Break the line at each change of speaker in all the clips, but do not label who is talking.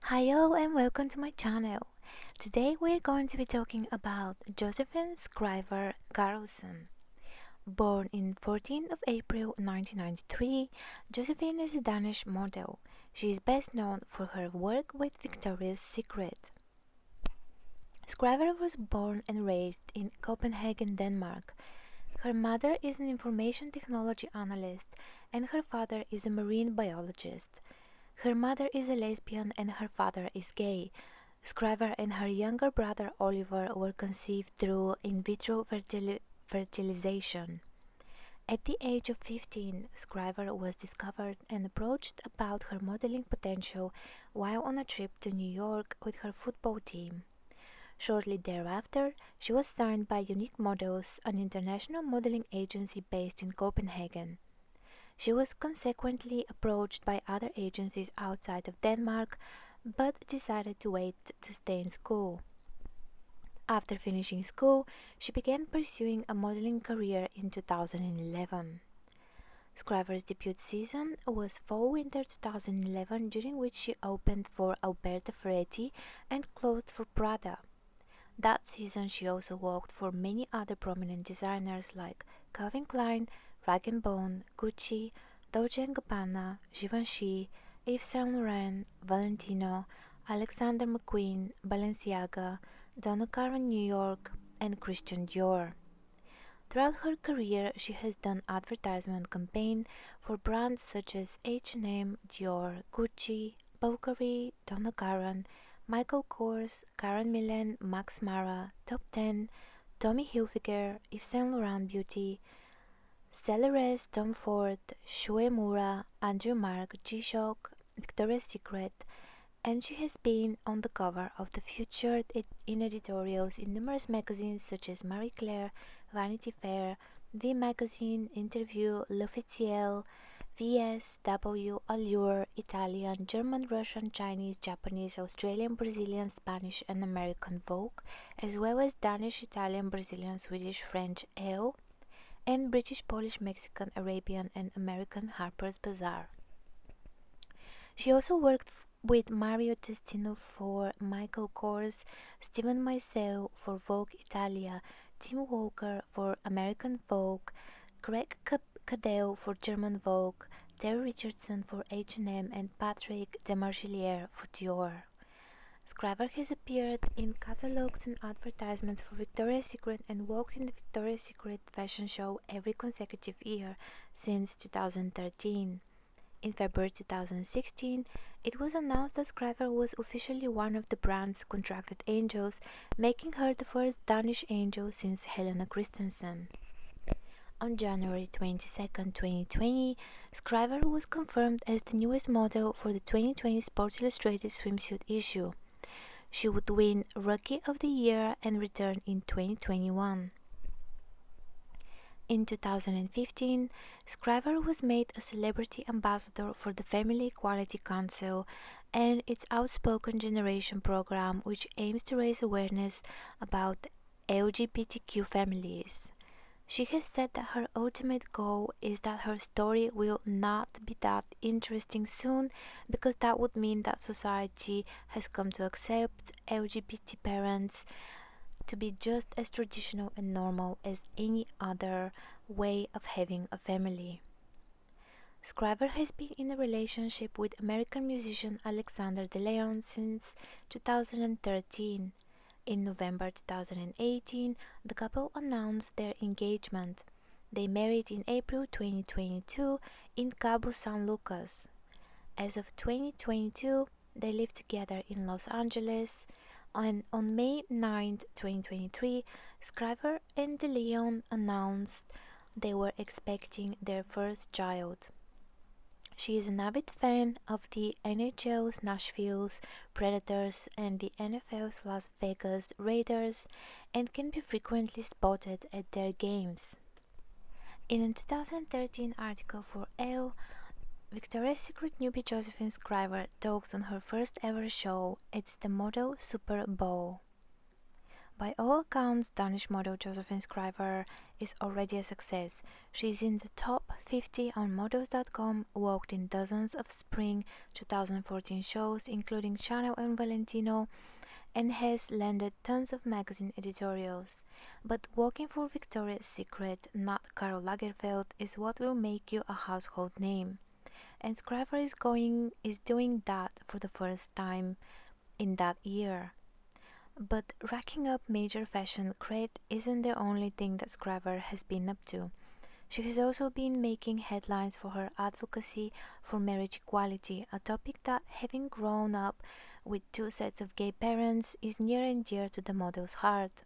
Hello and welcome to my channel. Today we're going to be talking about Josephine Skriver Carlson. Born in 14th of April 1993, Josephine is a Danish model. She is best known for her work with Victoria's Secret. Skriver was born and raised in Copenhagen, Denmark. Her mother is an information technology analyst and her father is a marine biologist. Her mother is a lesbian and her father is gay. Skriver and her younger brother Oliver were conceived through in vitro fertilization. At the age of 15, Skriver was discovered and approached about her modeling potential while on a trip to New York with her football team. Shortly thereafter, she was signed by Unique Models, an international modeling agency based in Copenhagen. She was consequently approached by other agencies outside of Denmark, but decided to wait to stay in school. After finishing school, she began pursuing a modeling career in 2011. Skriver's debut season was Fall-Winter 2011, during which she opened for Alberta Ferretti and closed for Prada. That season she also worked for many other prominent designers like Calvin Klein, Rag & Bone, Gucci, Dolce & Gabbana, Givenchy, Yves Saint Laurent, Valentino, Alexander McQueen, Balenciaga, Donna Karan New York, and Christian Dior. Throughout her career, she has done advertisement campaigns for brands such as H&M, Dior, Gucci, Bulgari, Donna Karan, Michael Kors, Karen Millen, Max Mara, Top 10, Tommy Hilfiger, Yves Saint Laurent Beauty, Cellares, Tom Ford, Shuemura, Andrew Marc, G-Shock, Victoria's Secret, and she has been on the cover of the featured in editorials in numerous magazines such as Marie Claire, Vanity Fair, V Magazine, Interview, L'Officiel, VSW, Allure, Italian, German, Russian, Chinese, Japanese, Australian, Brazilian, Spanish and American Vogue, as well as Danish, Italian, Brazilian, Swedish, French, Elle, and British, Polish, Mexican, Arabian and American Harper's Bazaar. She also worked with Mario Testino for Michael Kors, Steven Meisel for Vogue Italia, Tim Walker for American Vogue, Greg Cadell for German Vogue, Terry Richardson for H&M and Patrick Demarchelier for Dior. Skriver has appeared in catalogs and advertisements for Victoria's Secret and worked in the Victoria's Secret fashion show every consecutive year since 2013. In February 2016, it was announced that Skriver was officially one of the brand's contracted angels, making her the first Danish angel since Helena Christensen. On January 22, 2020, Skriver was confirmed as the newest model for the 2020 Sports Illustrated swimsuit issue. She would win Rookie of the Year and return in 2021. In 2015, Skriver was made a celebrity ambassador for the Family Equality Council and its Outspoken Generation program, which aims to raise awareness about LGBTQ families. She has said that her ultimate goal is that her story will not be that interesting soon, because that would mean that society has come to accept LGBT parents to be just as traditional and normal as any other way of having a family. Skriver has been in a relationship with American musician Alexander DeLeon since 2013. In November 2018, the couple announced their engagement. They married in April 2022 in Cabo San Lucas. As of 2022, they live together in Los Angeles. And on May 9, 2023, Skriver and DeLeon announced they were expecting their first child. She is an avid fan of the NHL's Nashville's Predators and the NFL's Las Vegas Raiders and can be frequently spotted at their games. In a 2013 article for Elle, Victoria's Secret newbie Josephine Skriver talks on her first ever show. It's the Model Super Bowl. By all accounts, Danish model Josephine Skriver is already a success. She's in the top 50 on models.com, walked in dozens of spring 2014 shows, including Chanel and Valentino, and has landed tons of magazine editorials. But working for Victoria's Secret, not Karl Lagerfeld, is what will make you a household name. And Skriver is doing that for the first time in that year. But racking up major fashion cred isn't the only thing that Skriver has been up to. She has also been making headlines for her advocacy for marriage equality, a topic that, having grown up with two sets of gay parents, is near and dear to the model's heart.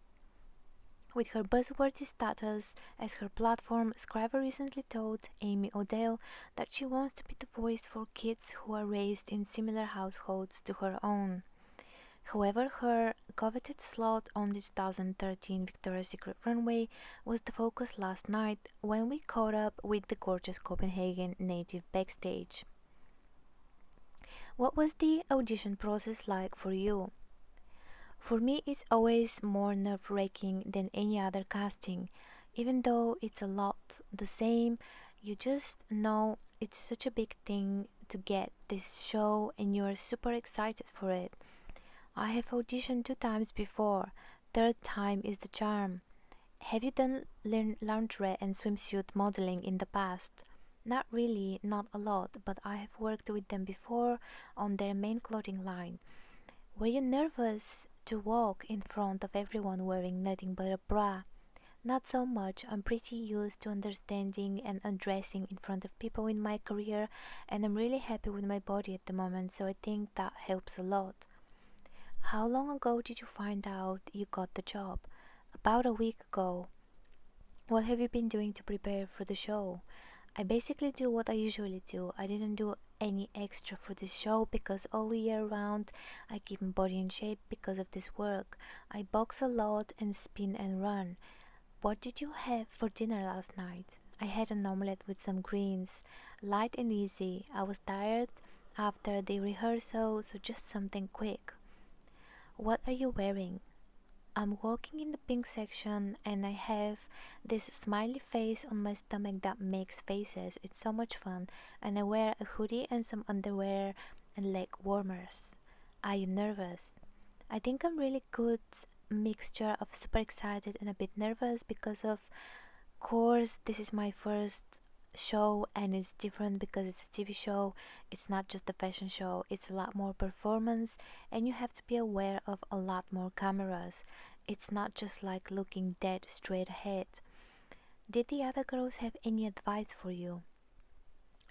With her buzzworthy status as her platform, Skriver recently told Amy Odell that she wants to be the voice for kids who are raised in similar households to her own. However, her coveted slot on the 2013 Victoria's Secret runway was the focus last night when we caught up with the gorgeous Copenhagen native backstage. What was the audition process like for you? For me, it's always more nerve-wracking than any other casting. Even though it's a lot the same, you just know it's such a big thing to get this show and you're super excited for it. I have auditioned 2 times before. Third time is the charm. Have you done lingerie and swimsuit modeling in the past? Not really, not a lot, but I have worked with them before on their main clothing line. Were you nervous to walk in front of everyone wearing nothing but a bra? Not so much. I'm pretty used to understanding and undressing in front of people in my career, and I'm really happy with my body at the moment, so I think that helps a lot. How long ago did you find out you got the job? About a week ago. What have you been doing to prepare for the show? I basically do what I usually do. I didn't do any extra for this show because all year round I keep my body in shape because of this work. I box a lot and spin and run. What did you have for dinner last night? I had an omelette with some greens. Light and easy. I was tired after the rehearsal, so just something quick. What are you wearing? I'm walking in the pink section and I have this smiley face on my stomach that makes faces. It's so much fun, and I wear a hoodie and some underwear and leg warmers. Are you nervous? I think I'm really good mixture of super excited and a bit nervous because of course this is my first show and it's different because it's a TV show. It's not just a fashion show, it's a lot more performance and you have to be aware of a lot more cameras. It's not just like looking dead straight ahead. Did the other girls have any advice for you?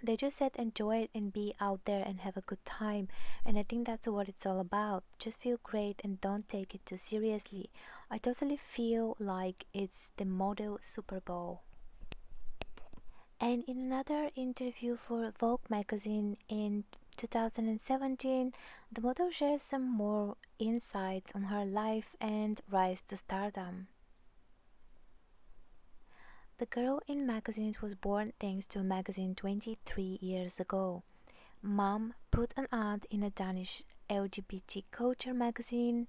They just said enjoy it and be out there and have a good time, and I think that's what it's all about. Just feel great and don't take it too seriously. I totally feel like it's the model Super Bowl. And in another interview for Vogue magazine in 2017, the model shares some more insights on her life and rise to stardom. The Girl in Magazines was born thanks to a magazine 23 years ago. Mom put an ad in a Danish LGBT culture magazine,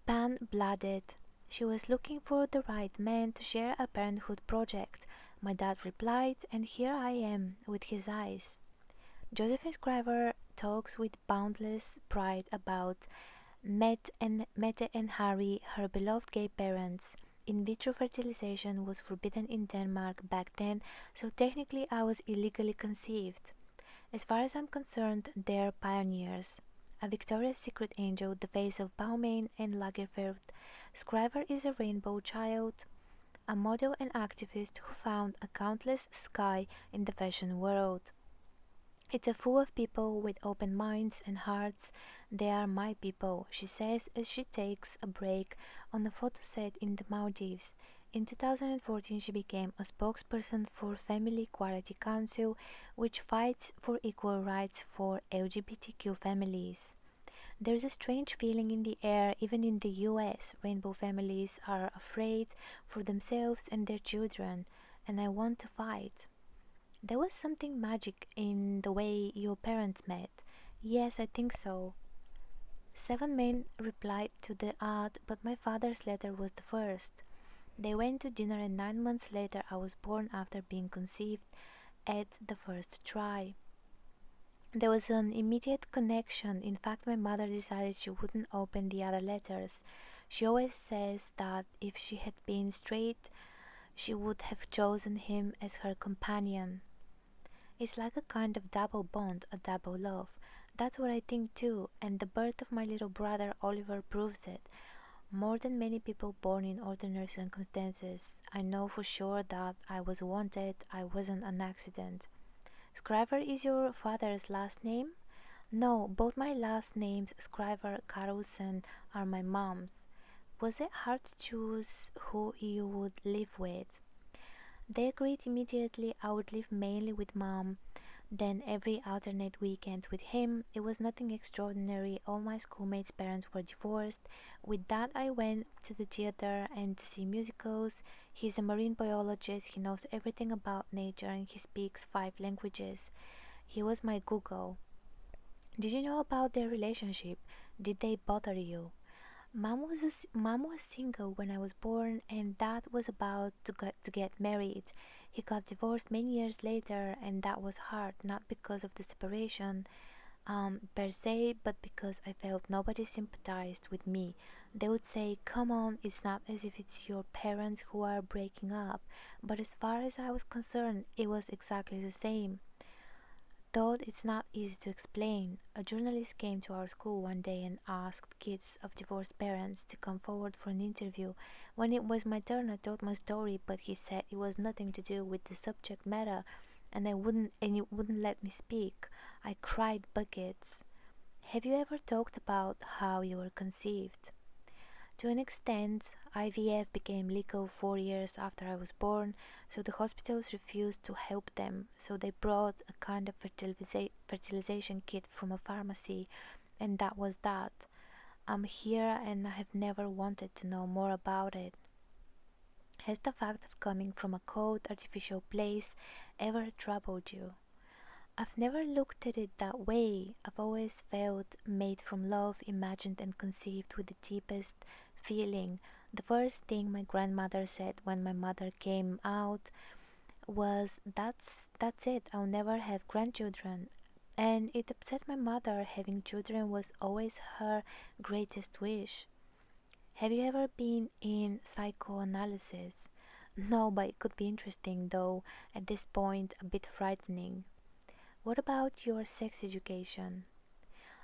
Pan-Bladet. She was looking for the right man to share a parenthood project. My dad replied, and here I am, with his eyes. Josephine Skriver talks with boundless pride about Mette and Harry, her beloved gay parents. In vitro fertilization was forbidden in Denmark back then, so technically I was illegally conceived. As far as I'm concerned, they're pioneers. A Victoria's Secret angel, the face of Balmain and Lagerfeld, Skriver is a rainbow child, a model and activist who found a countless sky in the fashion world. It's a full of people with open minds and hearts. They are my people, she says as she takes a break on a photo set in the Maldives. In 2014, she became a spokesperson for Family Equality Council, which fights for equal rights for LGBTQ families. There's a strange feeling in the air, even in the US. Rainbow families are afraid for themselves and their children, and I want to fight. There was something magic in the way your parents met. Yes, I think so. 7 men replied to the ad, but my father's letter was the first. They went to dinner, and 9 months later I was born after being conceived at the first try. There was an immediate connection. In fact, my mother decided she wouldn't open the other letters. She always says that if she had been straight, she would have chosen him as her companion. It's like a kind of double bond, a double love. That's what I think too, and the birth of my little brother Oliver proves it. More than many people born in ordinary circumstances, I know for sure that I was wanted, I wasn't an accident. Skriver is your father's last name? No, both my last names, Skriver Karlsson, are my mom's. Was it hard to choose who you would live with? They agreed immediately I would live mainly with mom, then every alternate weekend with him. It was nothing extraordinary. All my schoolmates' parents were divorced. With that, I went to the theater and to see musicals. He's a marine biologist. He knows everything about nature and he speaks 5 languages. He was my Google. Did you know about their relationship? Did they bother you? Mom was single when I was born, and Dad was about to get married. He got divorced many years later, and that was hard, not because of the separation per se, but because I felt nobody sympathized with me. They would say, "Come on, it's not as if it's your parents who are breaking up." But as far as I was concerned, it was exactly the same. Though it's not easy to explain, a journalist came to our school one day and asked kids of divorced parents to come forward for an interview. When it was my turn, I told my story, but he said it was nothing to do with the subject matter, and he wouldn't let me speak. I cried buckets. Have you ever talked about how you were conceived? To an extent, IVF became legal 4 years after I was born, so the hospitals refused to help them. So they brought a kind of fertilization kit from a pharmacy, and that was that. I'm here and I have never wanted to know more about it. Has the fact of coming from a cold, artificial place ever troubled you? I've never looked at it that way. I've always felt made from love, imagined and conceived with the deepest feeling. The first thing my grandmother said when my mother came out was, that's it, I'll never have grandchildren. And it upset my mother. Having children was always her greatest wish. Have you ever been in psychoanalysis? No, but it could be interesting, though at this point a bit frightening. What about your sex education?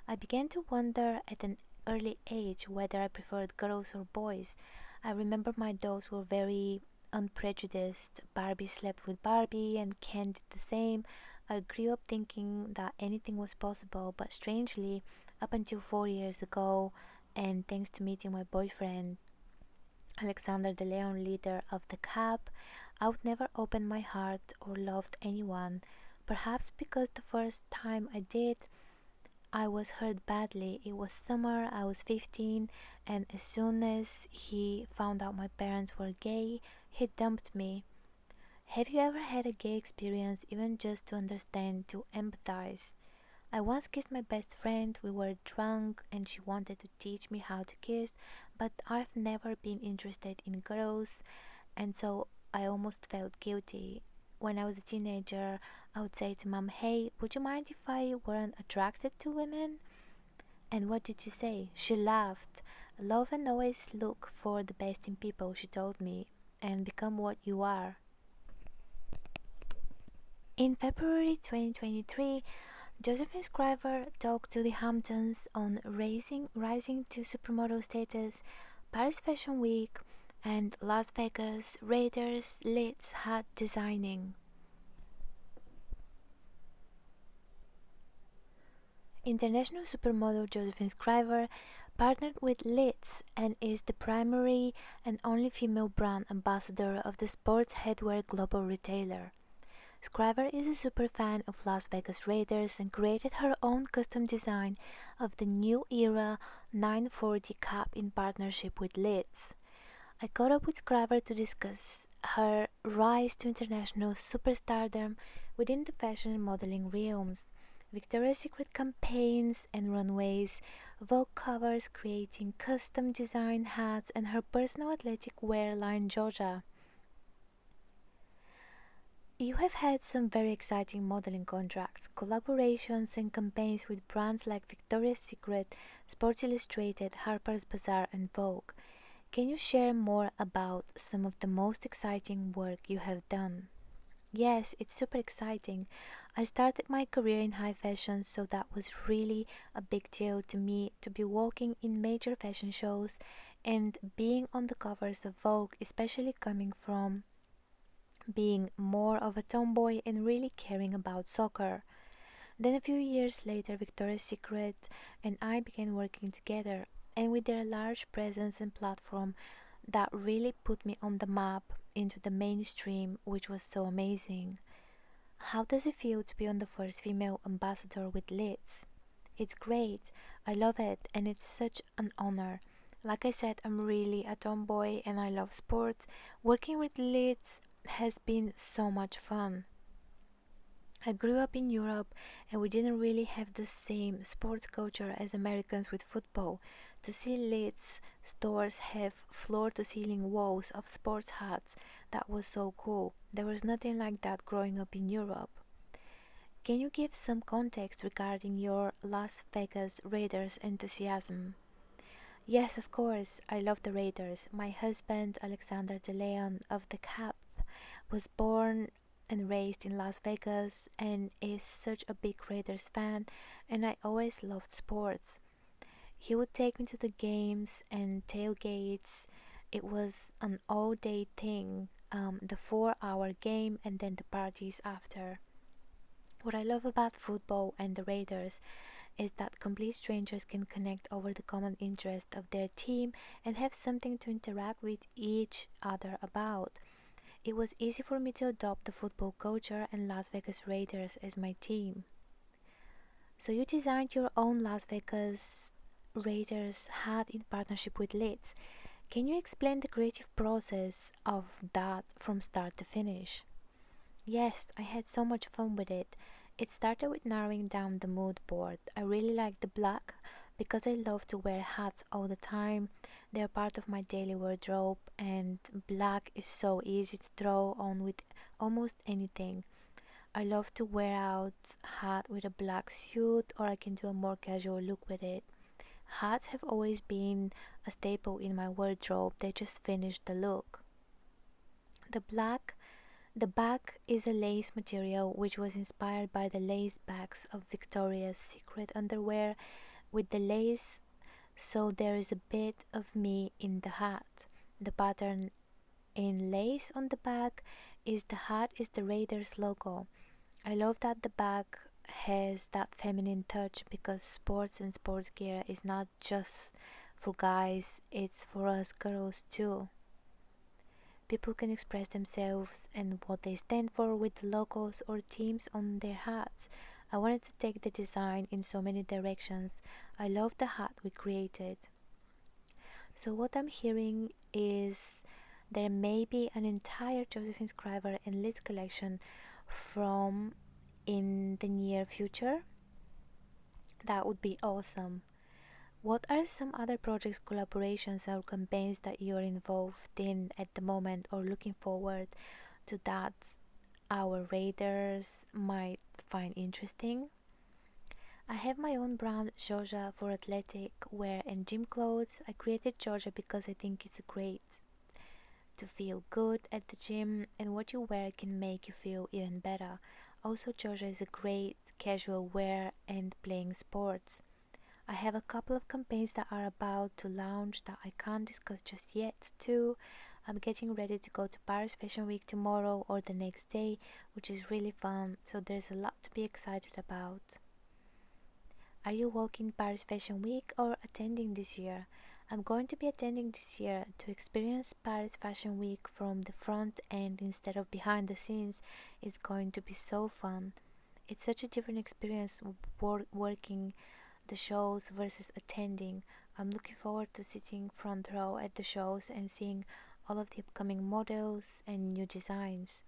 I began to wonder at an early age whether I preferred girls or boys. I remember my dolls were very unprejudiced. Barbie slept with Barbie and Ken did the same. I grew up thinking that anything was possible, but strangely, up until 4 years ago, and thanks to meeting my boyfriend, Alexander de Leon, leader of the CAP, I would never open my heart or loved anyone. Perhaps because the first time I did, I was hurt badly. It was summer, I was 15, and as soon as he found out my parents were gay, he dumped me. Have you ever had a gay experience, even just to understand, to empathize? I once kissed my best friend. We were drunk and she wanted to teach me how to kiss, but I've never been interested in girls, and so I almost felt guilty. When I was a teenager, I would say to mom, "Hey, would you mind if I weren't attracted to women?" And what did she say? She laughed. "Love and always look for the best in people," she told me, "and become what you are." In February 2023, Josephine Skriver talked to the Hamptons on rising to supermodel status, Paris Fashion Week, and Las Vegas Raiders Lids hat designing. International supermodel Josephine Skriver partnered with Lids and is the primary and only female brand ambassador of the sports headwear global retailer. Skriver is a superfan of Las Vegas Raiders and created her own custom design of the New Era 940 cap in partnership with Lids. I caught up with Skriver to discuss her rise to international superstardom within the fashion and modeling realms. Victoria's Secret campaigns and runways, Vogue covers, creating custom designed hats, and her personal athletic wear line Georgia. You have had some very exciting modeling contracts, collaborations, and campaigns with brands like Victoria's Secret, Sports Illustrated, Harper's Bazaar, and Vogue. Can you share more about some of the most exciting work you have done? Yes, it's super exciting. I started my career in high fashion, so that was really a big deal to me to be walking in major fashion shows and being on the covers of Vogue, especially coming from being more of a tomboy and really caring about soccer. Then a few years later, Victoria's Secret and I began working together, and with their large presence and platform, that really put me on the map into the mainstream, which was so amazing. How does it feel to be on the first female ambassador with Lids? It's great, I love it, and it's such an honor. Like I said, I'm really a tomboy and I love sports. Working with Lids has been so much fun. I grew up in Europe and we didn't really have the same sports culture as Americans with football. To see Leeds stores have floor to ceiling walls of sports hats, that was so cool. There was nothing like that growing up in Europe. Can you give some context regarding your Las Vegas Raiders enthusiasm? Yes, of course, I love the Raiders. My husband, Alexander De Leon of the Cap, was born and raised in Las Vegas and is such a big Raiders fan, and I always loved sports. He would take me to the games and tailgates. It was an all-day thing, the 4-hour game and then the parties after. What I love about football and the Raiders is that complete strangers can connect over the common interest of their team and have something to interact with each other about. It was easy for me to adopt the football culture and Las Vegas Raiders as my team. So you designed your own Las Vegas Raiders hat in partnership with Lids. Can you explain the creative process of that from start to finish? Yes, I had so much fun with it. It started with narrowing down the mood board. I really like the black because I love to wear hats all the time. They're part of my daily wardrobe, and black is so easy to throw on with almost anything. I love to wear out hat with a black suit, or I can do a more casual look with it. Hats have always been a staple in my wardrobe. They just finish the look. The black The back is a lace material which was inspired by the lace backs of Victoria's Secret underwear with the lace, so there is a bit of me in the hat. The pattern in lace on the back is the Raiders logo. I love that the back has that feminine touch because sports and sports gear is not just for guys, it's for us girls too. People can express themselves and what they stand for with the logos or teams on their hats. I wanted to take the design in so many directions. I love the hat we created. So what I'm hearing is there may be an entire Josephine Skriver and Liz collection from in the near future. That would be awesome. What are some other projects, collaborations, or campaigns that you're involved in at the moment or looking forward to that our readers might find interesting? I have my own brand, Georgia, for athletic wear and gym clothes. I created Georgia because I think it's great to feel good at the gym, and what you wear can make you feel even better. Also, Georgia is a great casual wear and playing sports. I have a couple of campaigns that are about to launch that I can't discuss just yet too. I'm getting ready to go to Paris Fashion Week tomorrow or the next day, which is really fun, so there's a lot to be excited about. Are you working Paris Fashion Week or attending this year? I'm going to be attending this year to experience Paris Fashion Week from the front end instead of behind the scenes. It's going to be so fun. It's such a different experience working the shows versus attending. I'm looking forward to sitting front row at the shows and seeing all of the upcoming models and new designs.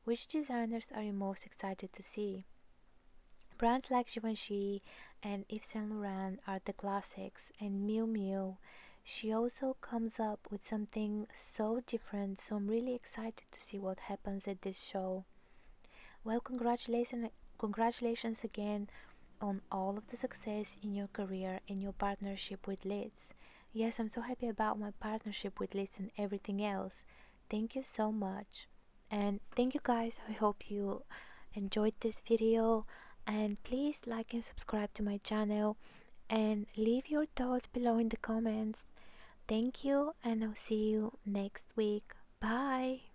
Which designers are you most excited to see? Brands like Givenchy and Yves Saint Laurent are the classics, and Miu Miu, she also comes up with something so different, so I'm really excited to see what happens at this show. Well, congratulations again on all of the success in your career and your partnership with Liz. Yes, I'm so happy about my partnership with Liz and everything else. Thank you so much. And thank you guys. I hope you enjoyed this video, and please like and subscribe to my channel and leave your thoughts below in the comments. Thank you, and I'll see you next week. Bye.